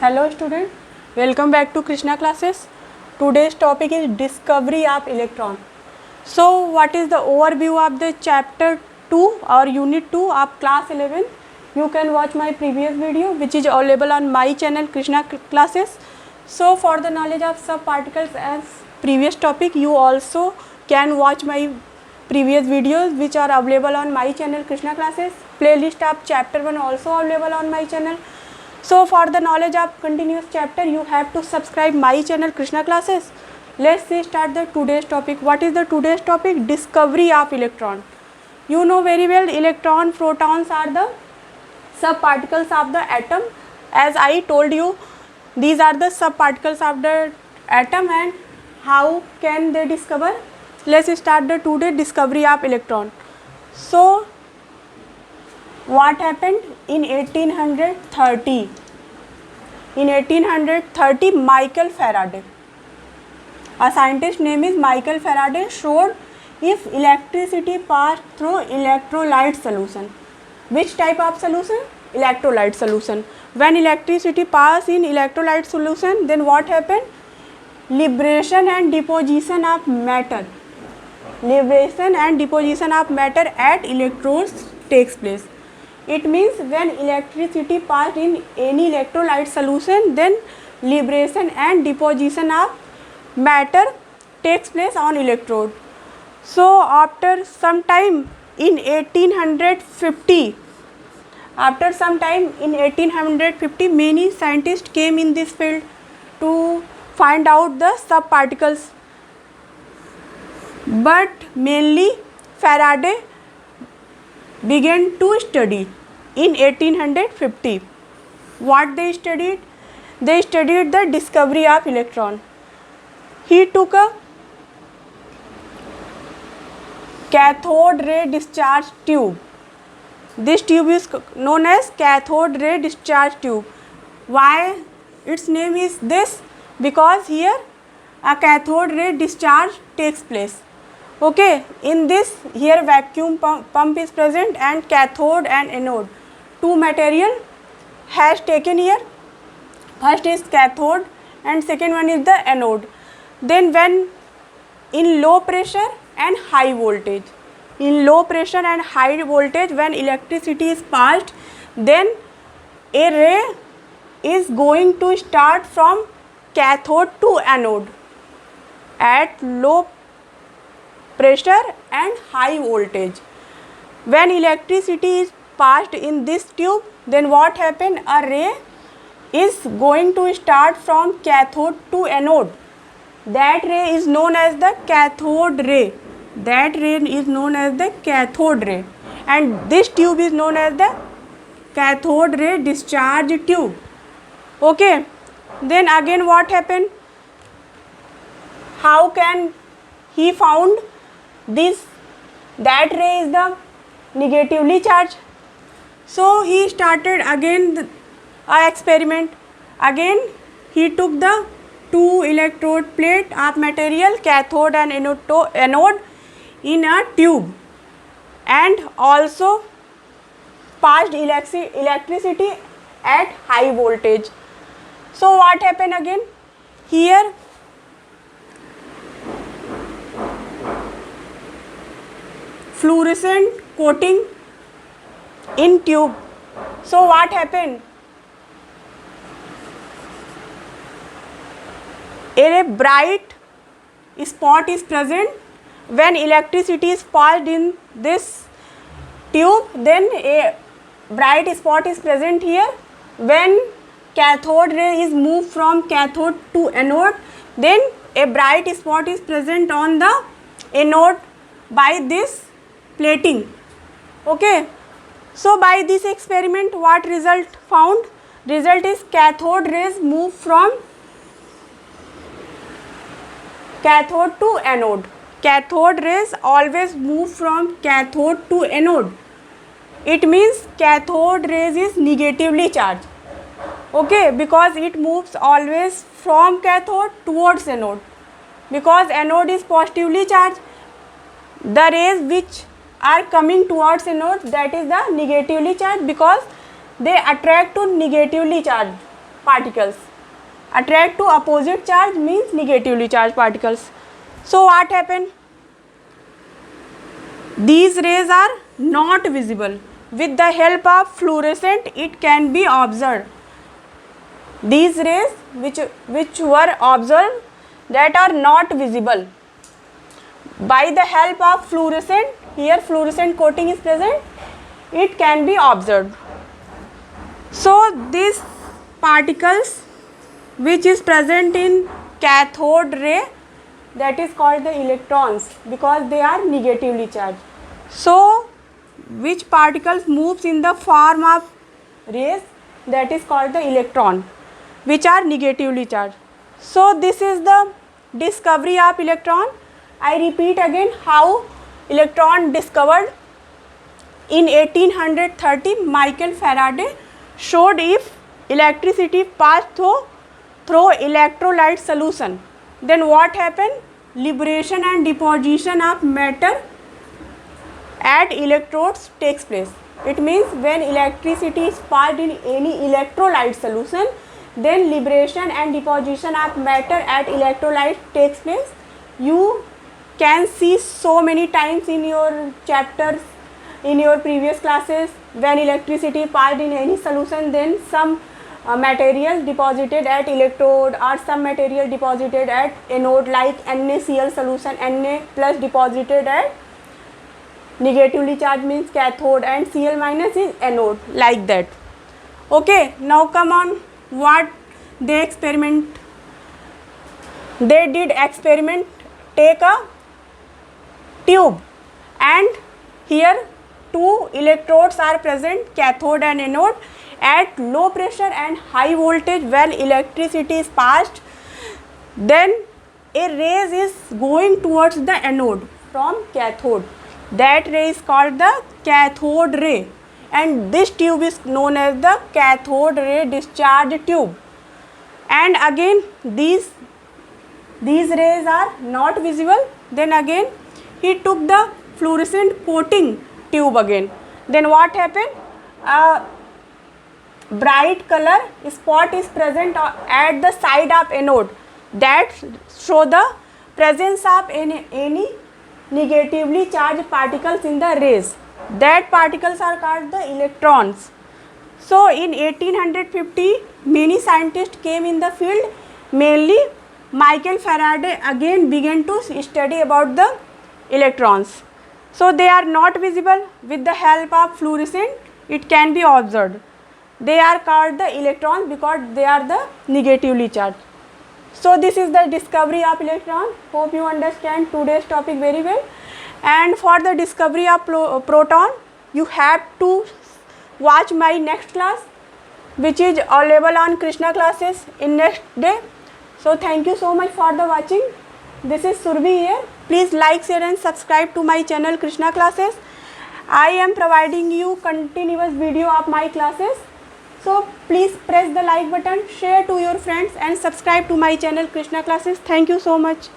Hello student, welcome back to Krishna classes. Today's topic is discovery of electron. So what is the overview of the chapter 2 or unit 2 of class 11? You can watch my previous video which is available on my channel Krishna classes. So for the knowledge of subparticles as previous topic, you also can watch my previous videos which are available on my channel Krishna classes. Playlist of chapter 1 also available on my channel. So for the knowledge of continuous chapter, you have to subscribe my channel Krishna classes. Let's start the today's topic. What is the today's topic? Discovery of electron. You know very well electron, protons are the subparticles of the atom. As I told you, these are the subparticles of the atom, and how can they discover? Let's start the today discovery of electron. So what happened in 1830? In 1830, Michael Faraday, a scientist name is Michael Faraday, showed if electricity passed through electrolyte solution. Which type of solution? Electrolyte solution. When electricity pass in electrolyte solution, then what happened? Liberation and deposition of matter. Liberation and deposition of matter at electrodes takes place. It means when electricity passed in any electrolyte solution, then liberation and deposition of matter takes place on electrode. So after some time in 1850, many scientists came in this field to find out the subparticles, but mainly Faraday began to study in 1850. What they studied? They studied the discovery of electron. He took a cathode ray discharge tube. This tube is known as cathode ray discharge tube. Why its name is this? Because here a cathode ray discharge takes place. Okay, in this here vacuum pump is present, and cathode and anode, two material has taken here. First is cathode and second one is the anode. Then when in low pressure and high voltage, when electricity is passed, then a ray is going to start from cathode to anode at low pressure and high voltage. When electricity is passed in this tube, then what happened? A ray is going to start from cathode to anode. That ray is known as the cathode ray. And this tube is known as the cathode ray discharge tube. Okay. Then again what happened? How can he found this? That ray is the negatively charged. So he started again a experiment. Again he took the two electrode plate of material, cathode and anode, in a tube, and also passed electricity at high voltage. So what happened again? Here fluorescent coating in tube. So what happened? A bright spot is present when electricity is passed in this tube. Then a bright spot is present here. When cathode ray is moved from cathode to anode, then a bright spot is present on the anode by this plating. Okay. So by this experiment, what result found? Result is cathode rays move from cathode to anode. Cathode rays always move from cathode to anode. It means cathode rays is negatively charged. Okay, because it moves always from cathode towards anode. Because anode is positively charged, the rays which are coming towards anode, that is the negatively charged, because they attract to negatively charged. particles. Attract to opposite charge means negatively charged particles. So what happened? These rays are not visible. With the help of fluorescent, it can be observed. These rays which were observed that are not visible. By the help of fluorescent, here fluorescent coating is present, it can be observed. So these particles which is present in cathode ray, that is called the electrons, because they are negatively charged. So which particles moves in the form of rays, that is called the electron, which are negatively charged. So this is the discovery of electron. I repeat again how electron discovered. In 1830, Michael Faraday showed if electricity passed through electrolyte solution, then what happened? Liberation and deposition of matter at electrodes takes place. It means when electricity is passed in any electrolyte solution, then liberation and deposition of matter at electrolyte takes place. You can see so many times in your chapters, in your previous classes, when electricity passed in any solution, then some material deposited at electrode or some material deposited at anode, like NaCl solution, Na plus deposited at negatively charged means cathode and Cl minus is anode, like that. Okay, now come on, what they experiment. They did experiment, take a tube and here two electrodes are present, cathode and anode. At low pressure and high voltage, when electricity is passed, then a ray is going towards the anode from cathode. That ray is called the cathode ray, and this tube is known as the cathode ray discharge tube. And again these rays are not visible. Then again he took the fluorescent coating tube again. Then what happened? Bright color spot is present at the side of anode, that show the presence of any negatively charged particles in the rays. That particles are called the electrons. So in 1850, many scientists came in the field. Mainly Michael Faraday again began to study about the electrons. So they are not visible. With the help of fluorescent, it can be observed. They are called the electrons because they are the negatively charged. So this is the discovery of electron. Hope you understand today's topic very well. And for the discovery of proton, you have to watch my next class, which is available on Krishna classes in next day. So thank you so much for the watching. This is Surbhi here. Please like, share and subscribe to my channel Krishna classes. I am providing you continuous video of my classes. So please press the like button, share to your friends and subscribe to my channel Krishna classes. Thank you so much.